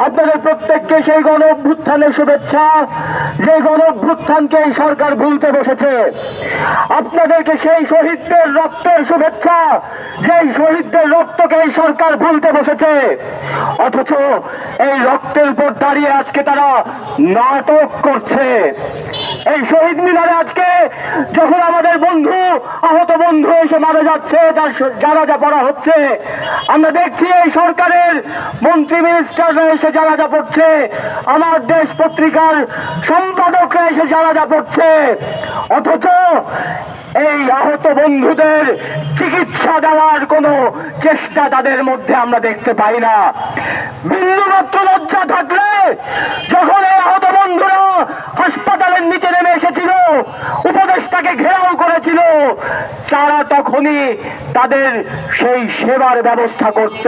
আপনাদের প্রত্যেককে সেই গণ অভ্যুত্থানের শুভেচ্ছা, যে গণ অভ্যুত্থানকে এই সরকার ভুলতে বসেছে। আপনাদেরকে সেই শহীদদের রক্তের শুভেচ্ছা, যেই শহীদদের রক্তকে এই সরকার ভুলতে বসেছে। অথচ এই রক্তের উপর দাঁড়িয়ে আজকে তারা নাটক করছে। এই শহীদ মিনারে আজকে যখন আমাদের বন্ধু, আহত বন্ধু এসে মারা যাচ্ছে, তার জানাজা পড়া হচ্ছে, আমরা দেখছি এই সরকারের মন্ত্রী মিনিস্টাররা এসে জানাজা পড়ছে, আমার দেশ পত্রিকার সম্পাদকরা এসে জানাজা পড়ছে। অথচ এই আহত বন্ধুদের চিকিৎসা দেওয়ার কোনো চেষ্টা তাদের মধ্যে আমরা দেখতে পাই না। বিন্দুমাত্র লজ্জা থাকলে যখন এই আহত বন্ধুরা হাসপাতালের নিচে নেমে এসেছিল, উপদেষ্টাকে ঘেরাও করেছিল, তারা তখনই তাদের সেই সেবার ব্যবস্থা করত।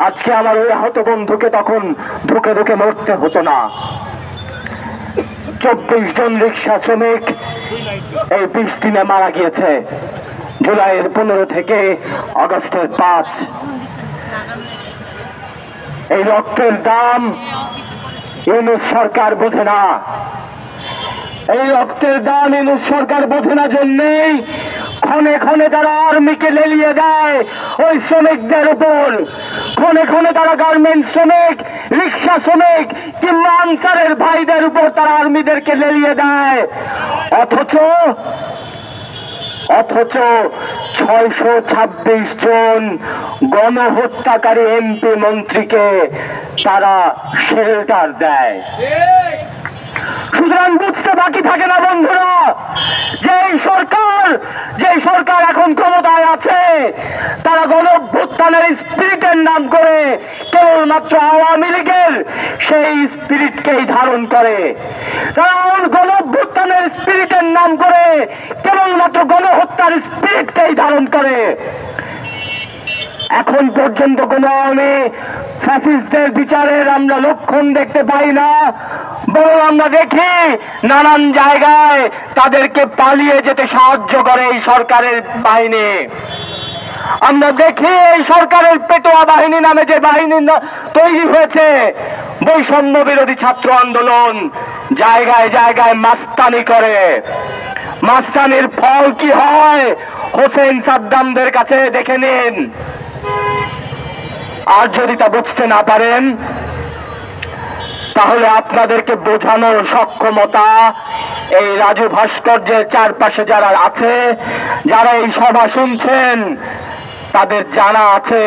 আজকে আমার ওই আহত বন্ধুকে তখন ধুকে ধুকে মরতে হতো না। 24 জন রিক্সা শ্রমিক এই 20 দিনে মারা গিয়েছে, জুলাইয়ের 15 থেকে আগস্টের 5। এই রক্তের দাম ইউনূস সরকার বোঝে না। এই রক্তের দাম ইউনূস সরকার বোঝে না জন্যেই ক্ষণে ক্ষণে তারা আর্মিকে লেলিয়ে দেয় ওই শ্রমিকদের উপর। ক্ষণে ক্ষণে তারা গার্মেন্টস শ্রমিক, রিক্সা শ্রমিক কিংবা আনসারের ভাইদের উপর তারা আর্মিদেরকে লেলিয়ে দেয়। অথচ 626 জন গণহত্যাকারী এমপি মন্ত্রীকে তারা শেল্টার দেয়। সুতরাং বুঝতে বাকি থাকে না বন্ধুরা, যে সরকার এখন ক্ষমতায় আছে, তারা গণ অভ্যুত্থানের স্পিরিটের নাম করে কেবলমাত্র আওয়ামী লীগের সেই স্পিরিটকেই ধারণ করে। তারা গণ অভ্যুত্থানের স্পিরিটের নাম করে কেবলমাত্র গণহত্যার স্পিরিটকেই ধারণ করে। এখন পর্যন্ত কোন আওয়ামী ফ্যাসিস্টদের বিচারের আমরা লক্ষণ দেখতে পাই না, বরং আমরা দেখি নানান জায়গায় তাদেরকে পালিয়ে যেতে সাহায্য করে এই সরকারের বাহিনী। আমরা দেখি এই সরকারের পেটোয়া বাহিনী নামে যে বাহিনী তৈরি হয়েছে, বৈষম্য বিরোধী ছাত্র আন্দোলন জায়গায় জায়গায় মাস্তানি করে। মাস্তানির ফল কি হয় হোসেন সাদ্দামদের কাছে দেখে নিন। আর যদি তা বুঝতে না পারেন, তাহলে আপনাদেরকে বোঝানোর সক্ষমতা এই রাজু ভাস্কর্যের চারপাশে যারা আছে, যারা এই সভা শুনছেন, তাদের জানা আছে